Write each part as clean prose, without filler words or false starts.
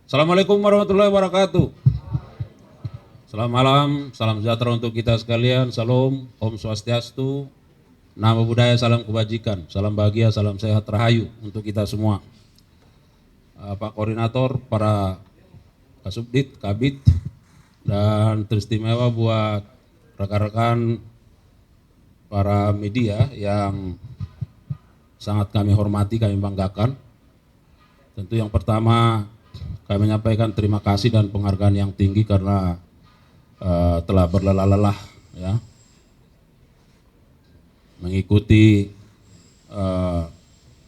Assalamualaikum warahmatullahi wabarakatuh. Selamat malam, salam sejahtera untuk kita sekalian. Salam, Om Swastiastu, Namo Buddhaya, salam kebajikan, salam bahagia, salam sehat, rahayu untuk kita semua. Pak Koordinator, para Kasubdit, Kabit, dan teristimewa buat rekan-rekan para media yang sangat kami hormati, kami banggakan. Tentu yang pertama kami menyampaikan terima kasih dan penghargaan yang tinggi karena telah berlelah-lelah ya mengikuti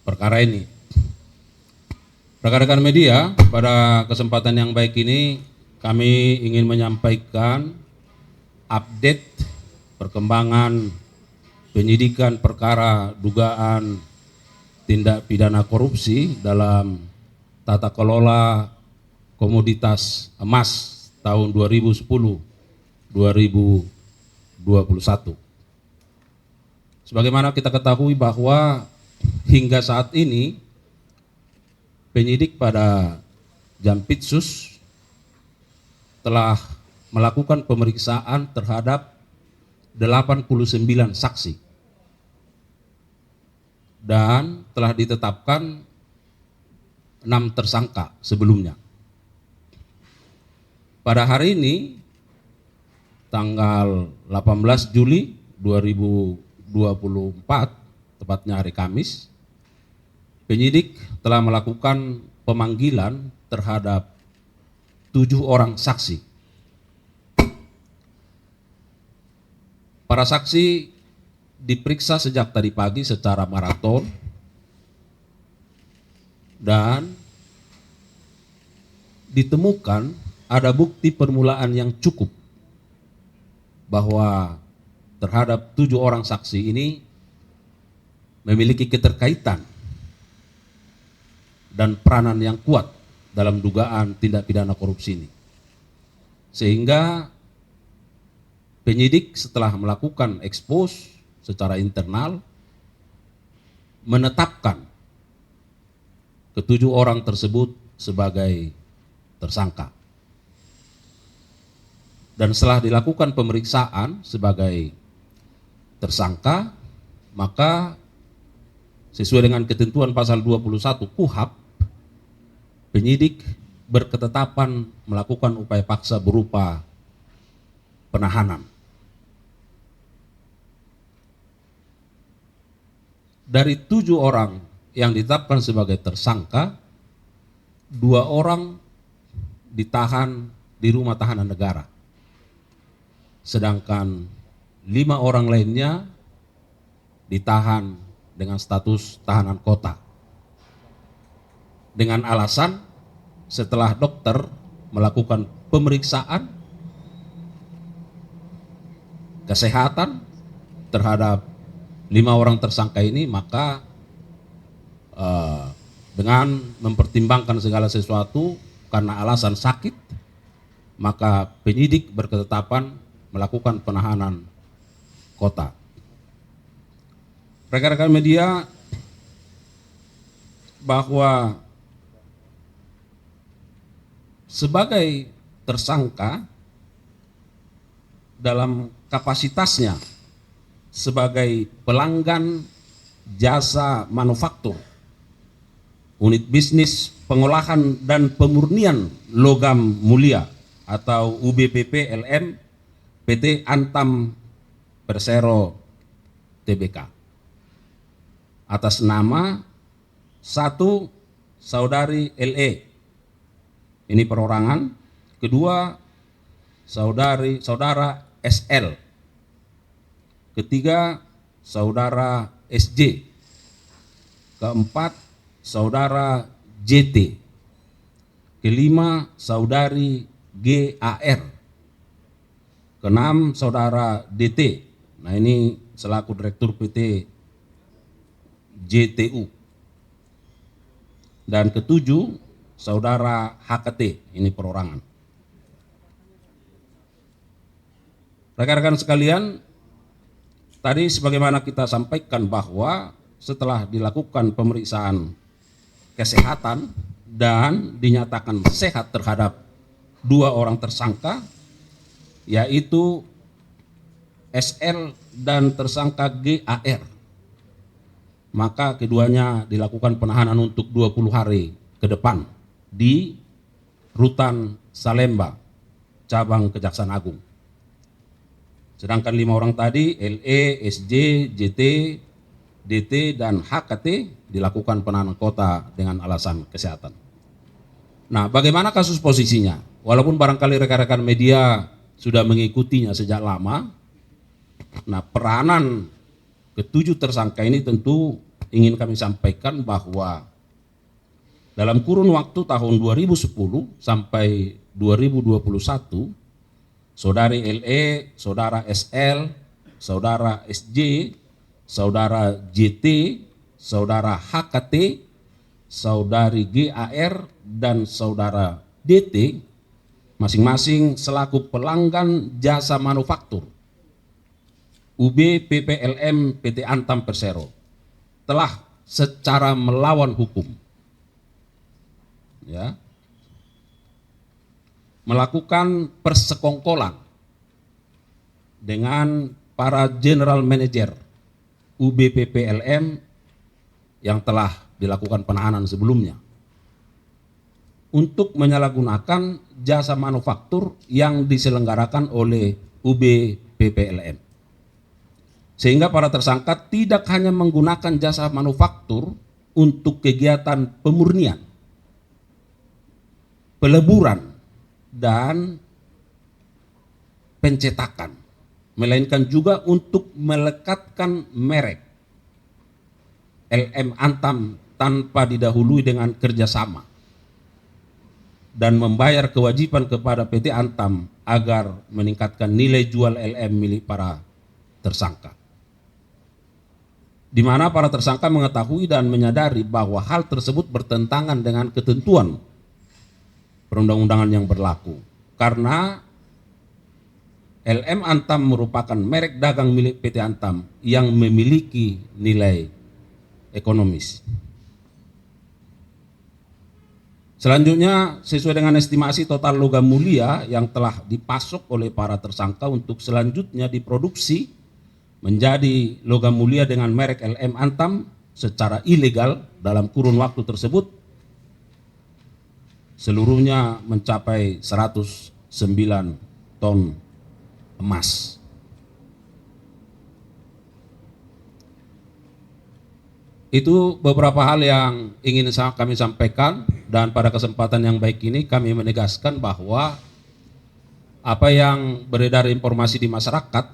perkara ini. Rekan-rekan media, pada kesempatan yang baik ini kami ingin menyampaikan update perkembangan penyidikan perkara dugaan tindak pidana korupsi dalam tata kelola komoditas emas tahun 2010-2021. Sebagaimana kita ketahui bahwa hingga saat ini penyidik pada Jampitsus telah melakukan pemeriksaan terhadap 89 saksi dan telah ditetapkan 6 tersangka sebelumnya. Pada hari ini, tanggal 18 Juli 2024, tepatnya hari Kamis, penyidik telah melakukan pemanggilan terhadap 7 orang saksi. Para saksi diperiksa sejak tadi pagi secara maraton dan ditemukan ada bukti permulaan yang cukup bahwa terhadap 7 orang saksi ini memiliki keterkaitan dan peranan yang kuat dalam dugaan tindak pidana korupsi ini. Sehingga penyidik setelah melakukan ekspos secara internal menetapkan ke-7 orang tersebut sebagai tersangka. Dan setelah dilakukan pemeriksaan sebagai tersangka, maka sesuai dengan ketentuan pasal 21 KUHP, penyidik berketetapan melakukan upaya paksa berupa penahanan. Dari 7 orang yang ditetapkan sebagai tersangka, 2 orang ditahan di rumah tahanan negara, sedangkan 5 orang lainnya ditahan dengan status tahanan kota dengan alasan setelah dokter melakukan pemeriksaan kesehatan terhadap 5 orang tersangka ini, maka dengan mempertimbangkan segala sesuatu karena alasan sakit, maka penyidik berketetapan melakukan penahanan kota. Rekan-rekan media, bahwa sebagai tersangka dalam kapasitasnya sebagai pelanggan jasa manufaktur unit bisnis pengolahan dan pemurnian logam mulia atau UBPP LM PT Antam Persero Tbk atas nama 1 saudari LE, ini perorangan, kedua saudara SL, ketiga saudara SJ, keempat saudara JT, kelima saudari GAR, keenam saudara DT, nah ini selaku Direktur PT JTU, dan ketujuh saudara HKT, ini perorangan. Rekan-rekan sekalian, tadi sebagaimana kita sampaikan bahwa setelah dilakukan pemeriksaan kesehatan dan dinyatakan sehat terhadap 2 orang tersangka, yaitu SL dan tersangka GAR. Maka keduanya dilakukan penahanan untuk 20 hari ke depan di Rutan Salemba, cabang Kejaksaan Agung. Sedangkan 5 orang tadi, LE, SJ, JT, DT, dan HKT dilakukan penahanan kota dengan alasan kesehatan. Nah, bagaimana kasus posisinya? Walaupun barangkali rekan-rekan media sudah mengikutinya sejak lama, nah peranan ke-7 tersangka ini tentu ingin kami sampaikan bahwa dalam kurun waktu tahun 2010 sampai 2021, saudari LE, saudara SL, saudara SJ, saudara JT, saudara HKT, saudari GAR, dan saudara DT masing-masing selaku pelanggan jasa manufaktur UB PPLM PT Antam Persero telah secara melawan hukum melakukan persekongkolan dengan para general manager UB PPLM yang telah dilakukan penahanan sebelumnya untuk menyalahgunakan jasa manufaktur yang diselenggarakan oleh UB PPLM. Sehingga para tersangka tidak hanya menggunakan jasa manufaktur untuk kegiatan pemurnian, peleburan, dan pencetakan, melainkan juga untuk melekatkan merek LM Antam tanpa didahului dengan kerjasama dan membayar kewajiban kepada PT Antam agar meningkatkan nilai jual LM milik para tersangka. Di mana para tersangka mengetahui dan menyadari bahwa hal tersebut bertentangan dengan ketentuan perundang-undangan yang berlaku. Karena LM Antam merupakan merek dagang milik PT Antam yang memiliki nilai ekonomis. Selanjutnya, sesuai dengan estimasi total logam mulia yang telah dipasok oleh para tersangka untuk selanjutnya diproduksi menjadi logam mulia dengan merek LM Antam secara ilegal dalam kurun waktu tersebut seluruhnya mencapai 109 ton emas. Itu beberapa hal yang ingin kami sampaikan, dan pada kesempatan yang baik ini kami menegaskan bahwa apa yang beredar informasi di masyarakat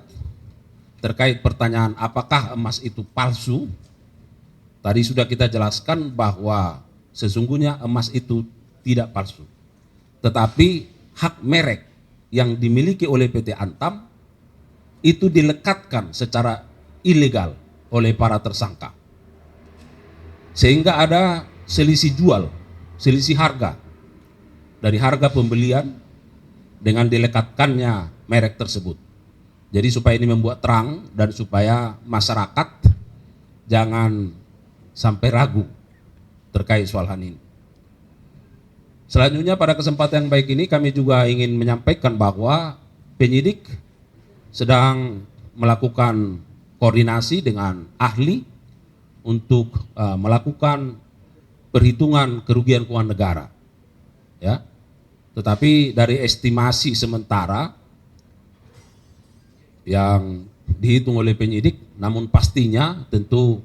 terkait pertanyaan apakah emas itu palsu, tadi sudah kita jelaskan bahwa sesungguhnya emas itu tidak palsu, tetapi hak merek yang dimiliki oleh PT Antam itu dilekatkan secara ilegal oleh para tersangka. Sehingga ada selisih jual, selisih harga dari harga pembelian dengan dilekatkannya merek tersebut. Jadi supaya ini membuat terang dan supaya masyarakat jangan sampai ragu terkait soal hal ini. Selanjutnya pada kesempatan yang baik ini kami juga ingin menyampaikan bahwa penyidik sedang melakukan koordinasi dengan ahli untuk melakukan perhitungan kerugian keuangan negara, ya. Tetapi dari estimasi sementara yang dihitung oleh penyidik, namun pastinya tentu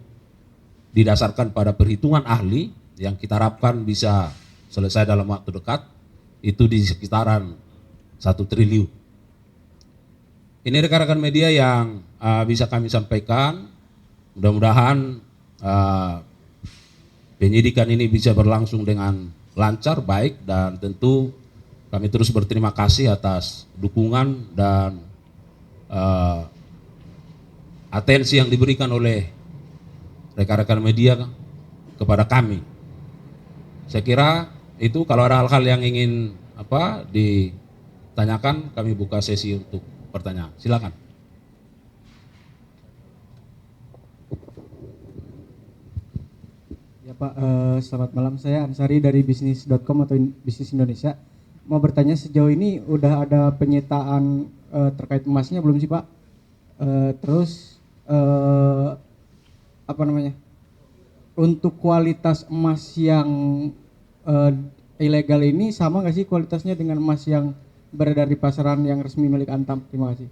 didasarkan pada perhitungan ahli yang kita harapkan bisa selesai dalam waktu dekat, itu di sekitaran 1 triliun. Ini rekan-rekan media yang bisa kami sampaikan. Mudah-mudahan penyidikan ini bisa berlangsung dengan lancar, baik, dan tentu kami terus berterima kasih atas dukungan dan atensi yang diberikan oleh rekan-rekan media kepada kami. Saya kira itu, kalau ada hal-hal yang ingin ditanyakan, kami buka sesi untuk pertanyaan. Silakan. Pak. Selamat malam, saya Ansari dari bisnis.com atau Bisnis Indonesia. Mau bertanya, sejauh ini udah ada penyitaan terkait emasnya belum sih Pak? Terus apa namanya? Untuk kualitas emas yang ilegal ini sama nggak sih kualitasnya dengan emas yang beredar di pasaran yang resmi milik Antam? Terima kasih.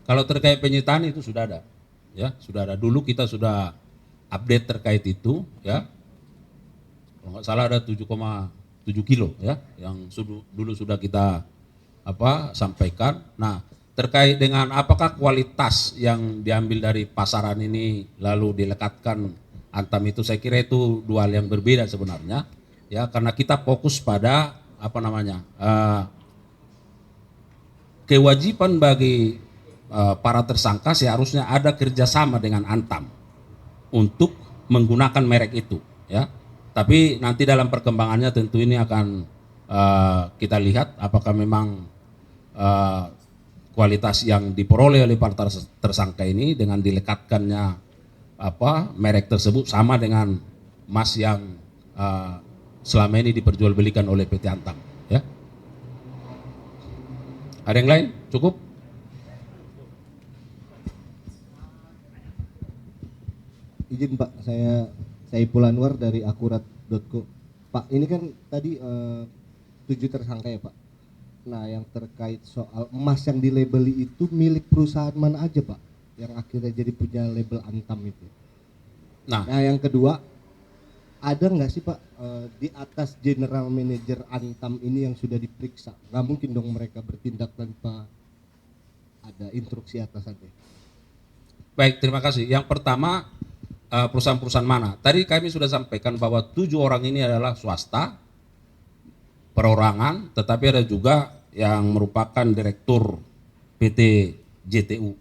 Kalau terkait penyitaan itu sudah ada, ya sudah ada. Dulu kita sudah update terkait itu, ya. Kalau nggak salah ada 7,7 kilo, ya, yang dulu sudah kita sampaikan. Nah, terkait dengan apakah kualitas yang diambil dari pasaran ini lalu dilekatkan Antam itu, saya kira itu dua hal yang berbeda sebenarnya, ya, karena kita fokus pada kewajiban bagi para tersangka seharusnya ada kerjasama dengan Antam untuk menggunakan merek itu, ya. Tapi nanti dalam perkembangannya tentu ini akan kita lihat apakah memang kualitas yang diperoleh oleh para tersangka ini dengan dilekatkannya merek tersebut sama dengan emas yang selama ini diperjualbelikan oleh PT Antam, ya. Ada yang lain? Cukup? Izin Pak, saya Saiful Anwar dari akurat.co. Pak, ini kan tadi 7 tersangka ya Pak. Nah, yang terkait soal emas yang dilabeli itu milik perusahaan mana aja Pak? Yang akhirnya jadi punya label Antam itu. Nah, yang kedua, ada nggak sih Pak di atas general manager Antam ini yang sudah diperiksa? Nggak mungkin dong mereka bertindak tanpa ada instruksi atasannya. Baik, terima kasih. Yang pertama, perusahaan-perusahaan mana? Tadi kami sudah sampaikan bahwa 7 orang ini adalah swasta, perorangan, tetapi ada juga yang merupakan direktur PT JTU,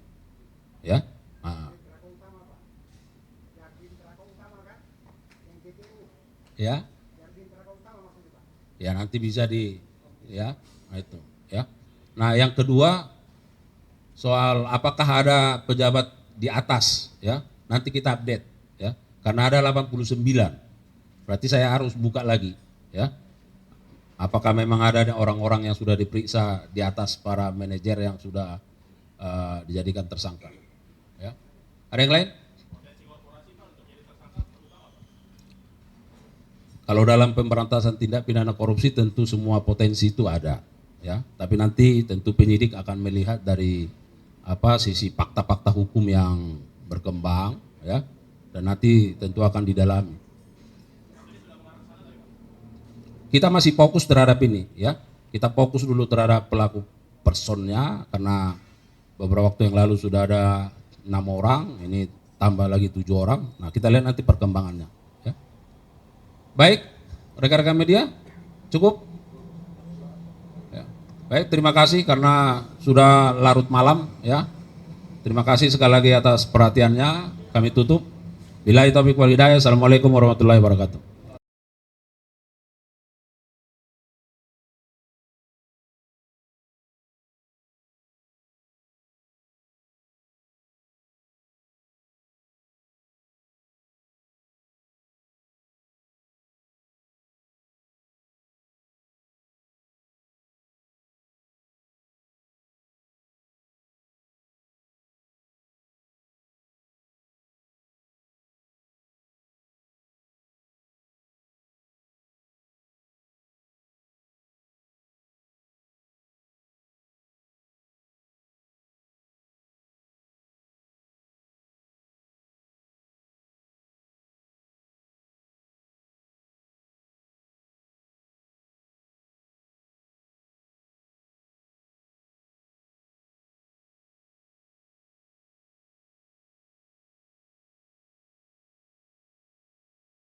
ya. Nah. Ya, ya nanti bisa ya, nah itu, ya. Nah, yang kedua soal apakah ada pejabat di atas, ya, nanti kita update. Ya, karena ada 89, berarti saya harus buka lagi, ya. Apakah memang ada orang-orang yang sudah diperiksa di atas para manajer yang sudah dijadikan tersangka, ya. Ada yang lain? Kalau dalam pemberantasan tindak pidana korupsi tentu semua potensi itu ada, ya. Tapi nanti tentu penyidik akan melihat dari sisi fakta-fakta hukum yang berkembang, ya. Dan nanti tentu akan didalami. Kita masih fokus terhadap ini, ya. Kita fokus dulu terhadap pelaku personnya karena beberapa waktu yang lalu sudah ada 6 orang, ini tambah lagi 7 orang. Nah, kita lihat nanti perkembangannya, ya. Baik, rekan-rekan media, cukup. Ya. Baik, terima kasih karena sudah larut malam, ya. Terima kasih sekali lagi atas perhatiannya. Kami tutup. Billahi taufiq wal hidayah. Assalamualaikum warahmatullahi wabarakatuh.